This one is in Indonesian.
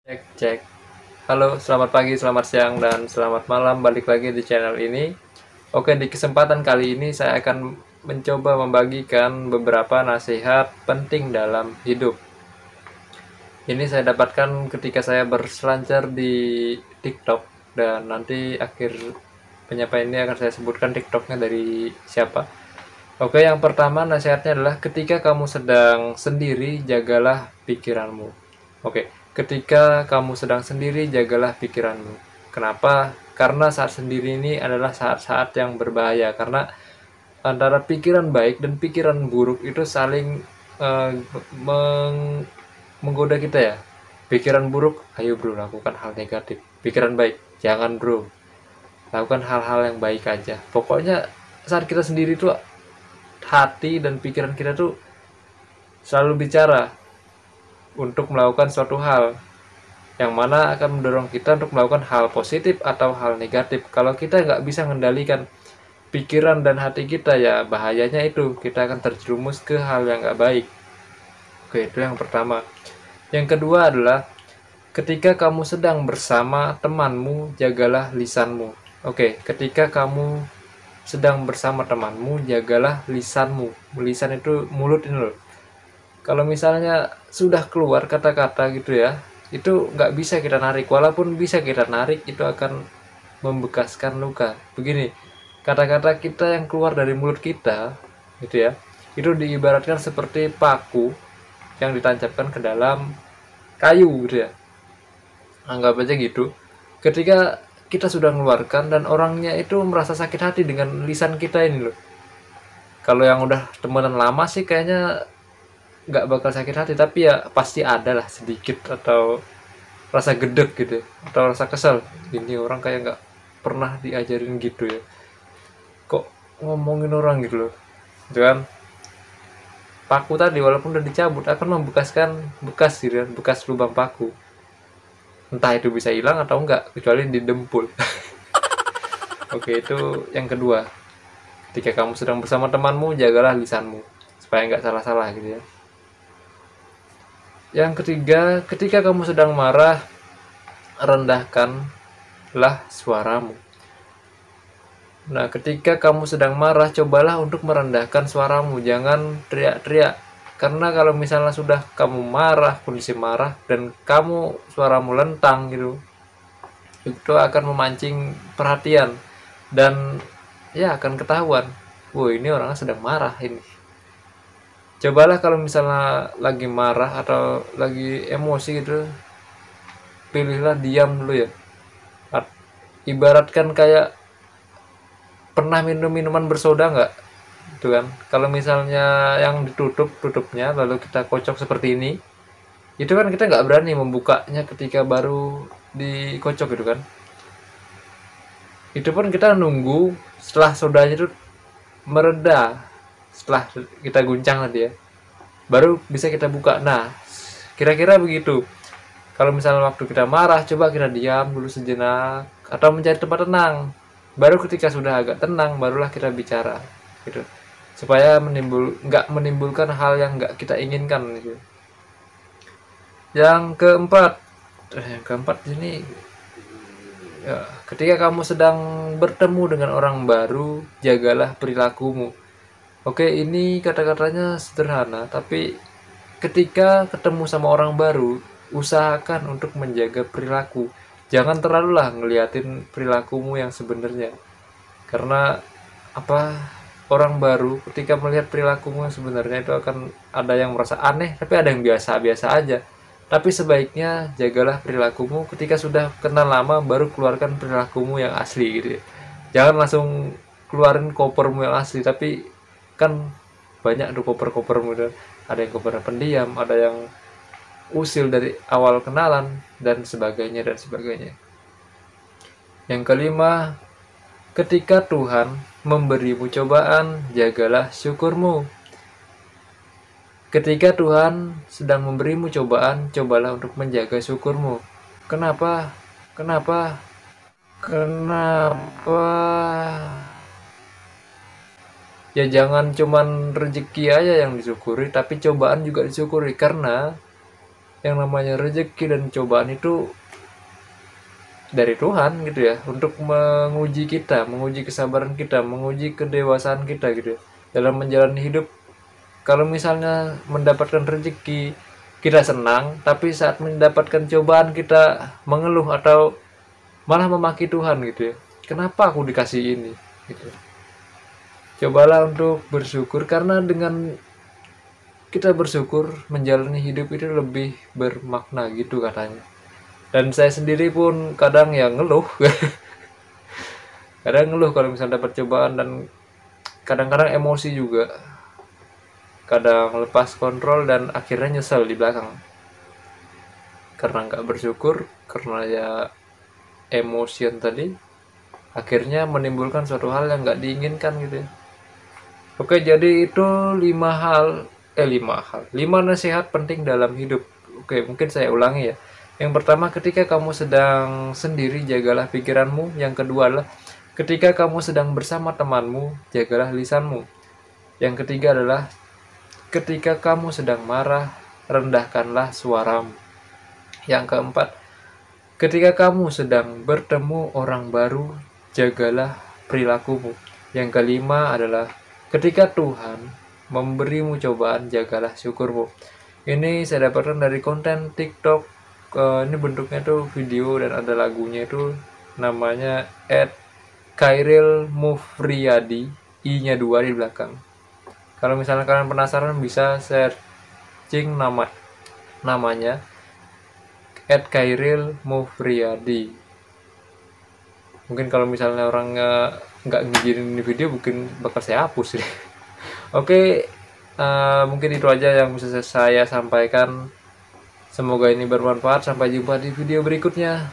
Cek, cek. Halo, selamat pagi, selamat siang, dan selamat malam. Balik lagi di channel ini. Oke, di kesempatan kali ini saya akan mencoba membagikan beberapa nasihat penting dalam hidup. Ini saya dapatkan ketika saya berselancar di TikTok, dan nanti akhir penyampaian ini akan saya sebutkan TikToknya dari siapa. Oke, yang pertama nasihatnya adalah ketika kamu sedang sendiri, jagalah pikiranmu. Oke, ketika kamu sedang sendiri, jagalah pikiranmu. Kenapa? Karena saat sendiri ini adalah saat-saat yang berbahaya. Karena antara pikiran baik dan pikiran buruk itu saling eh, menggoda kita ya. Pikiran buruk, ayo bro, lakukan hal negatif. Pikiran baik, jangan bro, lakukan hal-hal yang baik aja. Pokoknya saat kita sendiri tuh hati dan pikiran kita tuh selalu bicara untuk melakukan suatu hal yang mana akan mendorong kita untuk melakukan hal positif atau hal negatif. Kalau kita nggak bisa mengendalikan pikiran dan hati kita, ya bahayanya itu kita akan terjerumus ke hal yang nggak baik. Oke, itu yang pertama. Yang kedua adalah ketika kamu sedang bersama temanmu, jagalah lisanmu. Oke, ketika kamu sedang bersama temanmu, jagalah lisanmu. Lisan itu mulut ini loh. Kalau misalnya sudah keluar kata-kata gitu ya, itu nggak bisa kita narik. Walaupun bisa kita narik, itu akan membekaskan luka. Begini, kata-kata kita yang keluar dari mulut kita, gitu ya, itu diibaratkan seperti paku yang ditancapkan ke dalam kayu, gitu ya. Anggap aja gitu. Ketika kita sudah mengeluarkan dan orangnya itu merasa sakit hati dengan lisan kita ini loh. Kalau yang udah temenan lama sih kayaknya nggak bakal sakit hati, tapi ya pasti ada lah sedikit atau rasa gedek gitu atau rasa kesal, ini orang kayak nggak pernah diajarin gitu ya, kok ngomongin orang gitu loh, gitu kan. Paku tadi walaupun udah dicabut akan membekaskan bekas gitu kan, bekas lubang paku, entah itu bisa hilang atau enggak kecuali didempul. Oke, itu yang kedua. Ketika kamu sedang bersama temanmu, jagalah lisanmu supaya nggak salah-salah gitu ya. Yang ketiga, ketika kamu sedang marah, rendahkanlah suaramu. Nah, ketika kamu sedang marah, cobalah untuk merendahkan suaramu, jangan teriak-teriak. Karena kalau misalnya sudah kamu marah, kondisi marah, dan kamu suaramu lentang gitu, itu akan memancing perhatian. Dan ya akan ketahuan, wah ini orangnya sedang marah ini. Cobalah kalau misalnya lagi marah atau lagi emosi gitu, pilihlah diam dulu ya. Ibaratkan kayak pernah minum minuman bersoda nggak? Itu kan. Kalau misalnya yang ditutup tutupnya lalu kita kocok seperti ini, itu kan kita nggak berani membukanya ketika baru dikocok gitu kan. Itu pun kita nunggu setelah sodanya itu mereda, setelah kita guncang tadi ya, baru bisa kita buka. Nah, kira-kira begitu. Kalau misalnya waktu kita marah, coba kita diam dulu sejenak atau mencari tempat tenang. Baru ketika sudah agak tenang, barulah kita bicara, gitu. Supaya nggak menimbulkan hal yang nggak kita inginkan, gitu. Yang keempat ini, ya, ketika kamu sedang bertemu dengan orang baru, jagalah perilakumu. Oke, ini kata-katanya sederhana, tapi ketika ketemu sama orang baru, usahakan untuk menjaga perilaku. Jangan terlalu lah ngeliatin perilakumu yang sebenarnya. Karena apa, orang baru ketika melihat perilakumu yang sebenarnya itu akan ada yang merasa aneh, tapi ada yang biasa-biasa aja. Tapi sebaiknya jagalah perilakumu, ketika sudah kenal lama baru keluarkan perilakumu yang asli gitu ya. Jangan langsung keluarin kopermu yang asli, tapi kan banyak tuh koper-kopermu tuh. Ada yang koper pendiam, ada yang usil dari awal kenalan, dan sebagainya dan sebagainya. Yang kelima, ketika Tuhan memberimu cobaan, jagalah syukurmu. Ketika Tuhan sedang memberimu cobaan, cobalah untuk menjaga syukurmu. Kenapa? Kenapa? Kenapa? Ya jangan cuman rezeki aja yang disyukuri, tapi cobaan juga disyukuri. Karena yang namanya rezeki dan cobaan itu dari Tuhan gitu ya, untuk menguji kita, menguji kesabaran kita, menguji kedewasaan kita gitu ya, dalam menjalani hidup. Kalau misalnya mendapatkan rezeki kita senang, tapi saat mendapatkan cobaan kita mengeluh atau malah memaki Tuhan gitu ya, kenapa aku dikasih ini gitu. Cobalah untuk bersyukur, karena dengan kita bersyukur menjalani hidup itu lebih bermakna gitu katanya. Dan saya sendiri pun kadang ya ngeluh kadang ngeluh kalau misalnya dapat cobaan, dan kadang-kadang emosi juga, kadang lepas kontrol dan akhirnya nyesel di belakang karena nggak bersyukur, karena ya emosian tadi akhirnya menimbulkan suatu hal yang nggak diinginkan gitu ya. Oke, jadi itu 5 nasihat penting dalam hidup. Oke, mungkin saya ulangi ya. Yang pertama, ketika kamu sedang sendiri, jagalah pikiranmu. Yang kedua adalah ketika kamu sedang bersama temanmu, jagalah lisanmu. Yang ketiga adalah ketika kamu sedang marah, rendahkanlah suaramu. Yang keempat, ketika kamu sedang bertemu orang baru, jagalah perilakumu. Yang kelima adalah ketika Tuhan memberimu cobaan, jagalah syukurmu. Ini saya dapatkan dari konten TikTok. Ini bentuknya tuh video dan ada lagunya itu, namanya @Khairil Mufriyadi, i-nya 2 di belakang. Kalau misalnya kalian penasaran bisa searching namanya @Khairil Mufriyadi. Mungkin kalau misalnya orang nggak ngizinin ini video, mungkin bakal saya hapus sih. Oke, mungkin itu aja yang bisa saya sampaikan. Semoga ini bermanfaat. Sampai jumpa di video berikutnya.